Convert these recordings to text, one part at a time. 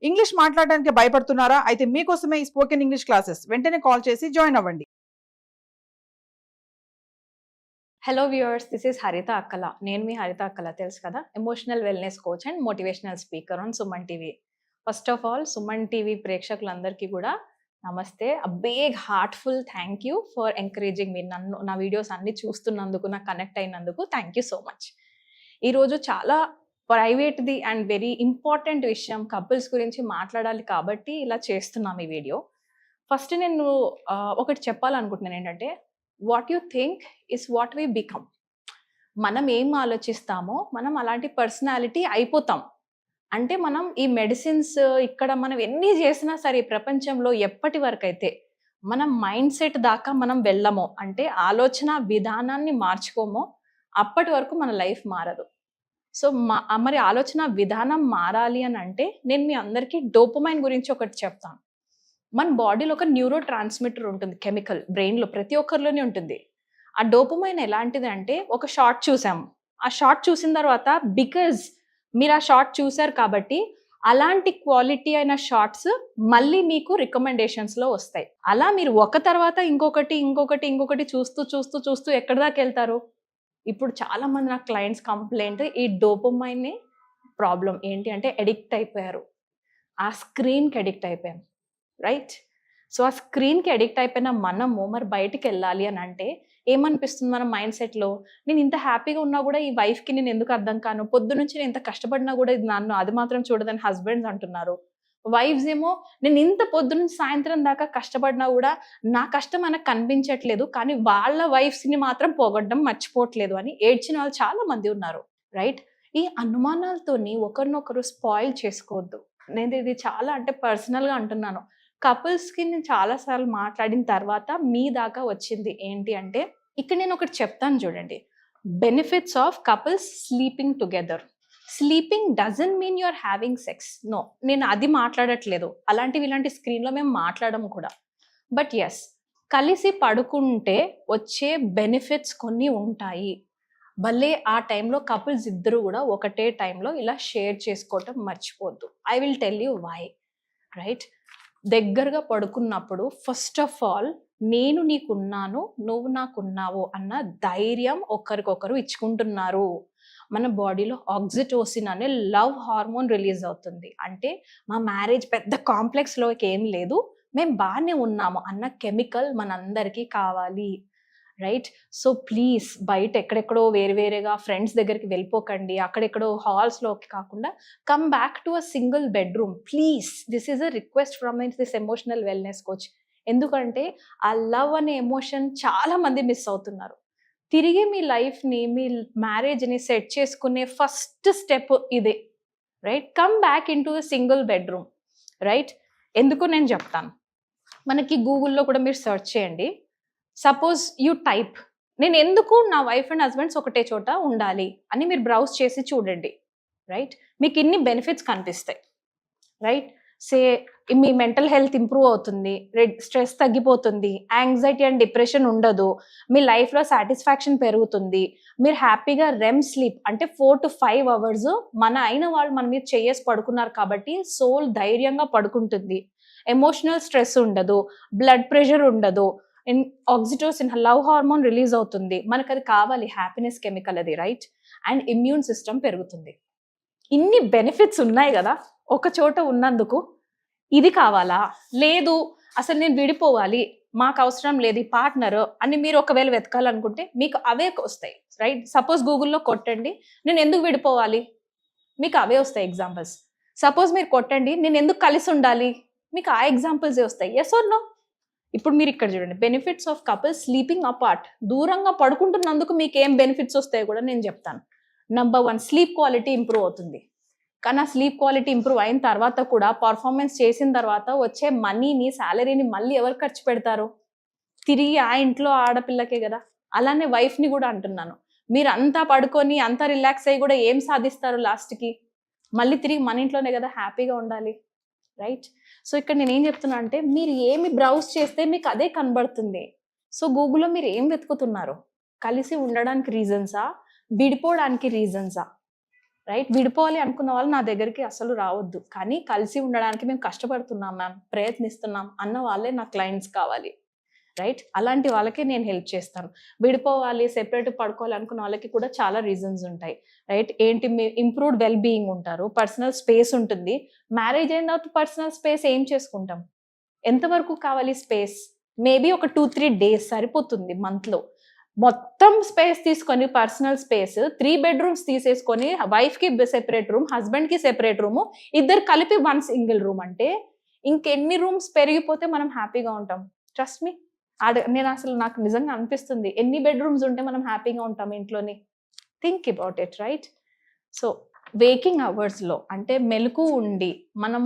English మాట్లాడడానికి భయపడుతున్నారా? అయితే మీకోసమే ఈ స్పోకెన్ ఇంగ్లీష్ క్లాసెస్. వెంటనే కాల్ చేసి జాయిన్ అవ్వండి. Hello viewers, this is Haritha Akkala. నేను మీ హరిత అక్కల, తెలుసు కదా, emotional wellness coach and motivational speaker on Suman TV. First of all, Suman TV ప్రేక్షకులందరికీ కూడా namaste. A big heartful thank you for encouraging me. నా వీడియోస్ అన్ని చూస్తున్నందుకు, నాకు కనెక్ట్ అయినందుకు థ్యాంక్ యూ సో మచ్. ఈరోజు చాలా ప్రైవేట్ది అండ్ వెరీ ఇంపార్టెంట్ విషయం, కపుల్స్ గురించి మాట్లాడాలి కాబట్టి ఇలా చేస్తున్నాం ఈ వీడియో. ఫస్ట్ నేను ఒకటి చెప్పాలనుకుంటున్నాను, ఏంటంటే what you think is what we become. మనం ఏం ఆలోచిస్తామో మనం అలాంటి పర్సనాలిటీ అయిపోతాం. అంటే మనం ఈ మెడిసిన్స్ ఇక్కడ మనం ఎన్ని చేసినా సరే ఈ ప్రపంచంలో ఎప్పటి వరకు అయితే మనం మైండ్ సెట్ దాకా మనం వెళ్ళమో, అంటే ఆలోచన విధానాన్ని మార్చుకోమో, అప్పటి వరకు మన లైఫ్ మారదు. సో మరి ఆలోచన విధానం మారాలి అని అంటే నేను మీ అందరికీ డోపమైన్ గురించి ఒకటి చెప్తాను. మన బాడీలో ఒక న్యూరో ట్రాన్స్మిటర్ ఉంటుంది, కెమికల్, బ్రెయిన్లో ప్రతి ఒక్కరిలోనే ఉంటుంది. ఆ డోపమైన్ ఎలాంటిది అంటే, ఒక షార్ట్ చూసాము, ఆ షార్ట్ చూసిన తర్వాత బికాజ్ మీరు ఆ షార్ట్ చూసారు కాబట్టి అలాంటి క్వాలిటీ అయిన షార్ట్స్ మళ్ళీ మీకు రికమెండేషన్స్లో వస్తాయి. అలా మీరు ఒక తర్వాత ఇంకొకటి ఇంకొకటి ఇంకొకటి చూస్తూ చూస్తూ చూస్తూ ఎక్కడి దాకా వెళ్తారు? ఇప్పుడు చాలా మంది నా క్లయింట్స్ కంప్లైంట్ ఈ డోపమైన్ ప్రాబ్లం ఏంటి అంటే అడిక్ట్ అయిపోయారు, ఆ స్క్రీన్కి అడిక్ట్ అయిపోయాం, రైట్? సో ఆ స్క్రీన్కి అడిక్ట్ అయిపోయిన మనము మరి బయటికి వెళ్ళాలి అని అంటే ఏమనిపిస్తుంది మన మైండ్ సెట్లో? నేను ఇంత హ్యాపీగా ఉన్నా కూడా ఈ వైఫ్కి నేను ఎందుకు అర్థం కాను, పొద్దు నుంచి నేను ఇంత కష్టపడినా కూడా ఇది నన్ను అది మాత్రం చూడదని హస్బెండ్స్ అంటున్నారు. వైఫ్స్ ఏమో నేను ఇంత పొద్దు నుంచి సాయంత్రం దాకా కష్టపడినా కూడా నా కష్టం మనకు కనిపించట్లేదు, కానీ వాళ్ళ వైఫ్స్ని మాత్రం పోగొట్టడం మర్చిపోవట్లేదు అని ఏడ్చిన వాళ్ళు చాలా మంది ఉన్నారు, రైట్? ఈ అనుమానాలతోని ఒకరినొకరు స్పాయిల్ చేసుకోవద్దు. నేను ఇది చాలా అంటే పర్సనల్గా అంటున్నాను. కపుల్స్కి నేను చాలాసార్లు మాట్లాడిన తర్వాత మీ దాకా వచ్చింది ఏంటి అంటే, ఇక్కడ నేను ఒకటి చెప్తాను చూడండి. Benefits of couples sleeping together. Sleeping doesn't mean you're having sex, no, నేను అది మాట్లాడట్లేదు. అలాంటివి ఇలాంటి స్క్రీన్లో మేము మాట్లాడము కూడా. బట్ ఎస్, కలిసి పడుకుంటే వచ్చే బెనిఫిట్స్ కొన్ని ఉంటాయి. భలే ఆ టైంలో కపుల్స్ ఇద్దరు కూడా ఒకటే టైంలో ఇలా షేర్ చేసుకోవటం మర్చిపోద్దు. I will tell you why, right? దగ్గరగా పడుకున్నప్పుడు ఫస్ట్ ఆఫ్ ఆల్ నేను నీకున్నాను, నువ్వు నాకున్నావు అన్న ధైర్యం ఒకరికొకరు ఇచ్చుకుంటున్నారు. మన బాడీలో ఆక్సిటోసిన్ అనే లవ్ హార్మోన్ రిలీజ్ అవుతుంది. అంటే మా మ్యారేజ్ పెద్ద కాంప్లెక్స్లోకి ఏం లేదు, మేము బాగానే ఉన్నాము అన్న కెమికల్ మనందరికీ కావాలి, రైట్? సో ప్లీజ్ బయట ఎక్కడెక్కడో వేరువేరేగా ఫ్రెండ్స్ దగ్గరికి వెళ్ళిపోకండి, అక్కడెక్కడో హాల్స్లోకి కాకుండా come back to a single bedroom please. This is a request from this emotional wellness coach. ఎందుకంటే ఆ లవ్ అనే ఎమోషన్ చాలా మంది మిస్ అవుతున్నారు. తిరిగి మీ లైఫ్ని, మీ మ్యారేజ్ని సెట్ చేసుకునే ఫస్ట్ స్టెప్ ఇదే, right? Come back in to a single bedroom, right? ఎందుకు నేను చెప్తాను. మనకి గూగుల్లో కూడా మీరు సెర్చ్ చేయండి. సపోజ్ యూ టైప్, నేను ఎందుకు నా వైఫ్ అండ్ హస్బెండ్స్ ఒకటే చోట ఉండాలి అని మీరు బ్రౌజ్ చేసి చూడండి, రైట్? మీకు ఇన్ని బెనిఫిట్స్ కనిపిస్తాయి, రైట్? సే మీ మెంటల్ హెల్త్ ఇంప్రూవ్ అవుతుంది, స్ట్రెస్ తగ్గిపోతుంది, యాంగ్జైటీ అండ్ డిప్రెషన్ ఉండదు, మీ లైఫ్లో సాటిస్ఫాక్షన్ పెరుగుతుంది, మీరు హ్యాపీగా రెమ్ స్లీప్ అంటే 4 to 5 hours మన అయిన వాళ్ళు మన మీద చేయేసి పడుకున్నారు కాబట్టి సోల్ ధైర్యంగా పడుకుంటుంది, ఎమోషనల్ స్ట్రెస్ ఉండదు, బ్లడ్ ప్రెషర్ ఉండదు, ఆక్సిటోసిన్ లవ్ హార్మోన్ రిలీజ్ అవుతుంది, మనకు అది కావాలి, హ్యాపీనెస్ కెమికల్ అది, రైట్? అండ్ ఇమ్యూన్ సిస్టమ్ పెరుగుతుంది. ఇన్ని బెనిఫిట్స్ ఉన్నాయి కదా ఒక చోట ఉన్నందుకు. ఇది కావాలా? లేదు, అసలు నేను విడిపోవాలి, మాకు అవసరం లేదు ఈ పార్ట్నర్ అని మీరు ఒకవేళ వెతకాలనుకుంటే మీకు అవే వస్తాయి, రైట్? సపోజ్ గూగుల్లో కొట్టండి నేను ఎందుకు విడిపోవాలి, మీకు అవే వస్తాయి ఎగ్జాంపుల్స్. సపోజ్ మీరు కొట్టండి నేను ఎందుకు కలిసి ఉండాలి, మీకు ఆ ఎగ్జాంపుల్సే వస్తాయి. Yes or no? ఇప్పుడు మీరు ఇక్కడ చూడండి, benefits of couples sleeping apart. దూరంగా పడుకుంటున్నందుకు మీకు ఏం బెనిఫిట్స్ వస్తాయో కూడా నేను చెప్తాను. నంబర్ 1, స్లీప్ క్వాలిటీ ఇంప్రూవ్ అవుతుంది. కానీ ఆ స్లీప్ క్వాలిటీ ఇంప్రూవ్ అయిన తర్వాత కూడా పర్ఫార్మెన్స్ చేసిన తర్వాత వచ్చే మనీని, శాలరీని మళ్ళీ ఎవరు ఖర్చు పెడతారు? తిరిగి ఆ ఇంట్లో ఆడపిల్లకే కదా. అలానే వైఫ్ని కూడా అంటున్నాను, మీరు అంతా పడుకొని అంతా రిలాక్స్ అయ్యి కూడా ఏం సాధిస్తారు లాస్ట్కి? మళ్ళీ తిరిగి మన ఇంట్లోనే కదా హ్యాపీగా ఉండాలి, రైట్? సో ఇక్కడ నేను ఏం చెప్తున్నా అంటే, మీరు ఏమి బ్రౌజ్ చేస్తే మీకు అదే కనబడుతుంది. సో గూగుల్లో మీరు ఏం వెతుకుతున్నారు? కలిసి ఉండడానికి రీజన్సా, విడిపోవడానికి రీజన్సా? రైట్? విడిపోవాలి అనుకున్న వాళ్ళు నా దగ్గరికి అసలు రావద్దు. కానీ కలిసి ఉండడానికి మేము కష్టపడుతున్నాం మ్యామ్, ప్రయత్నిస్తున్నాం అన్న వాళ్ళే నా క్లయింట్స్ కావాలి. రైట్? అలాంటి వాళ్ళకి నేను హెల్ప్ చేస్తాను. విడిపోవాలి, సెపరేట్ పడుకోవాలి అనుకున్న వాళ్ళకి కూడా చాలా రీజన్స్ ఉంటాయి. రైట్? ఏంటి, మీ ఇంప్రూవ్డ్ వెల్ బీయింగ్ ఉంటారు, పర్సనల్ స్పేస్ ఉంటుంది. మ్యారేజ్ అయిన తర్వాత పర్సనల్ స్పేస్ ఏం చేసుకుంటాం? ఎంతవరకు కావాలి స్పేస్? మేబీ ఒక 2-3 డేస్ సరిపోతుంది మంత్లో. మొత్తం స్పేస్ తీసుకొని పర్సనల్ స్పేస్ 3 బెడ్రూమ్స్ తీసేసుకొని వైఫ్కి సెపరేట్ రూమ్, హస్బెండ్కి సెపరేట్ రూమ్, ఇద్దరు కలిపి 1 సింగిల్ రూమ్ అంటే ఇంకెన్ని రూమ్స్ పెరిగిపోతే మనం హ్యాపీగా ఉంటాం? Trust me. నేను అసలు నాకు నిజంగా అనిపిస్తుంది, ఎన్ని బెడ్రూమ్స్ ఉంటే మనం హ్యాపీగా ఉంటాం ఇంట్లోని? Think about it. Right? So waking అవర్స్లో అంటే మెలకు ఉండి మనం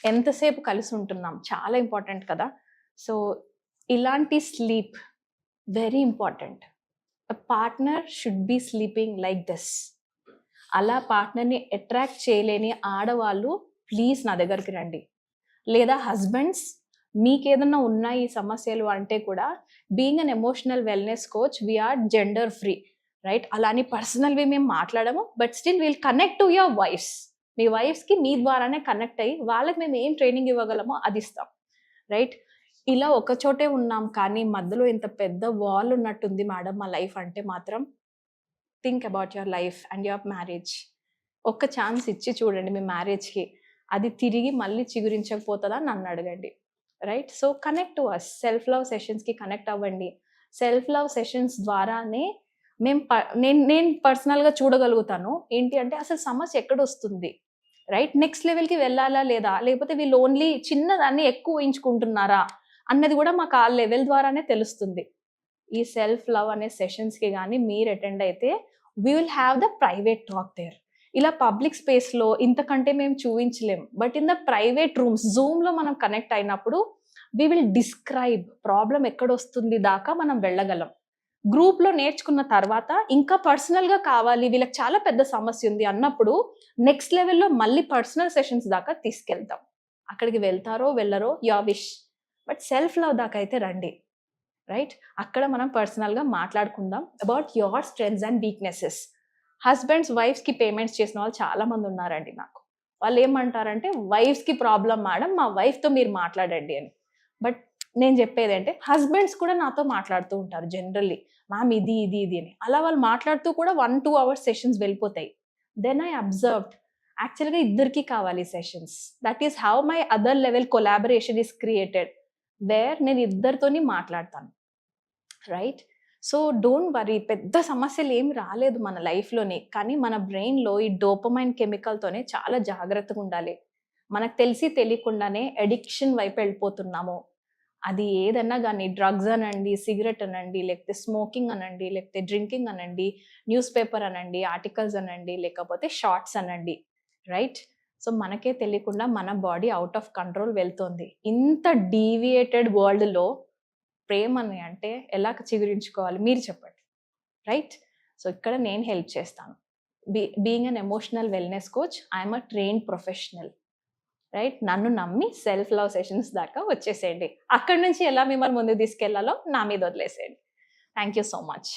ఎంతసేపు కలిసి ఉంటున్నాం చాలా ఇంపార్టెంట్ కదా. సో ఇలాంటి sleep very important. A partner should be sleeping like this. అలా పార్ట్నర్ని అట్రాక్ట్ చేయలేని ఆడవాళ్ళు ప్లీజ్ నా దగ్గరికి రండి. లేదా హస్బెండ్స్, మీకేదన్నా ఉన్నాయి ఈ సమస్యలు అంటే కూడా, being an emotional wellness coach we are gender free. Right? అలాని పర్సనల్వి మేము మాట్లాడము, but still we'll connect to your wifes. మీ వైఫ్స్కి మీ ద్వారానే కనెక్ట్ అయ్యి వాళ్ళకి మేము ఏం ట్రైనింగ్ ఇవ్వగలమో అది ఇస్తాం. రైట్? ఇలా ఒక చోటే ఉన్నాం కానీ మధ్యలో ఇంత పెద్ద వాల్ ఉన్నట్టుంది మేడం మా లైఫ్ అంటే మాత్రం think about your life and your marriage. ఒక్క ఛాన్స్ ఇచ్చి చూడండి మీ మ్యారేజ్కి, అది తిరిగి మళ్ళీ చిగురించకపోతుందా నన్ను అడగండి. Right? So connect to us. Self love సెషన్స్కి కనెక్ట్ అవ్వండి. సెల్ఫ్ లవ్ సెషన్స్ ద్వారానే నేను పర్సనల్గా చూడగలుగుతాను ఏంటి అంటే అసలు సమస్య ఎక్కడ వస్తుంది. రైట్? నెక్స్ట్ లెవెల్కి వెళ్ళాలా లేదా, లేకపోతే వీళ్ళు ఓన్లీ చిన్నదాన్ని ఎక్కువ ఊహించుకుంటున్నారా అన్నది కూడా మాకు ఆ లెవెల్ ద్వారానే తెలుస్తుంది. ఈ సెల్ఫ్ లవ్ అనే సెషన్స్కి కానీ మీరు అటెండ్ అయితే we will have the private talk there. ఇలా పబ్లిక్ స్పేస్లో ఇంతకంటే మేము చూపించలేం, but in the private rooms జూమ్లో మనం కనెక్ట్ అయినప్పుడు వీ విల్ డిస్క్రైబ్ ప్రాబ్లం ఎక్కడొస్తుంది దాకా మనం వెళ్ళగలం. గ్రూప్లో నేర్చుకున్న తర్వాత ఇంకా పర్సనల్గా కావాలి, వీళ్ళకి చాలా పెద్ద సమస్య ఉంది అన్నప్పుడు నెక్స్ట్ లెవెల్లో మళ్ళీ పర్సనల్ సెషన్స్ దాకా తీసుకెళ్తాం. అక్కడికి వెళ్తారో వెళ్ళరో your wish, but self love దాకా అయితే రండి. రైట్? అక్కడ మనం పర్సనల్గా మాట్లాడుకుందాం about your strengths and weaknesses. Husbands వైఫ్స్కి పేమెంట్స్ చేసిన వాళ్ళు చాలా మంది ఉన్నారండి నాకు. వాళ్ళు ఏమంటారంటే వైఫ్స్కి ప్రాబ్లం మేడం, మా వైఫ్తో మీరు మాట్లాడండి అని. బట్ నేను చెప్పేది అంటే హస్బెండ్స్ కూడా నాతో మాట్లాడుతూ ఉంటారు జనరల్లీ, మ్యామ్ ఇది ఇది ఇది అని. అలా వాళ్ళు మాట్లాడుతూ కూడా 1-2 అవర్స్ సెషన్స్ వెళ్ళిపోతాయి. దెన్ ఐ అబ్జర్వ్డ్ యాక్చువల్గా ఇద్దరికి కావాలి sessions. That is how my other level collaboration is created, where నేను ఇద్దరితోని మాట్లాడతాను. రైట్? సో డోంట్ వరీ, పెద్ద సమస్యలు ఏమి రాలేదు మన లైఫ్లోని, కానీ మన బ్రెయిన్లో ఈ డోపమైన్ కెమికల్తోనే చాలా జాగ్రత్తగా ఉండాలి. మనకు తెలిసి తెలియకుండానే అడిక్షన్ వైపు వెళ్ళిపోతున్నాము. అది ఏదన్నా కానీ డ్రగ్స్ అనండి, సిగరెట్ అనండి, లేకపోతే స్మోకింగ్ అనండి, లేకపోతే డ్రింకింగ్ అనండి, న్యూస్ పేపర్ అనండి, ఆర్టికల్స్ అనండి, లేకపోతే షార్ట్స్ అనండి. రైట్? సో మనకే తెలియకుండా మన బాడీ అవుట్ ఆఫ్ కంట్రోల్ వెళ్తుంది. ఇంత డీవియేటెడ్ వరల్డ్లో ప్రేమని అంటే ఎలా చిగురించుకోవాలి మీరు చెప్పండి. రైట్? సో ఇక్కడ నేను హెల్ప్ చేస్తాను. Being an emotional wellness coach, I'm a trained professional. Right? నన్ను నమ్మి సెల్ఫ్ లవ్ సెషన్స్ దాకా వచ్చేసేయండి. అక్కడి నుంచి ఎలా మిమ్మల్ని ముందుకు తీసుకెళ్లాలో నా మీద వదిలేసేయండి. Thank you so much.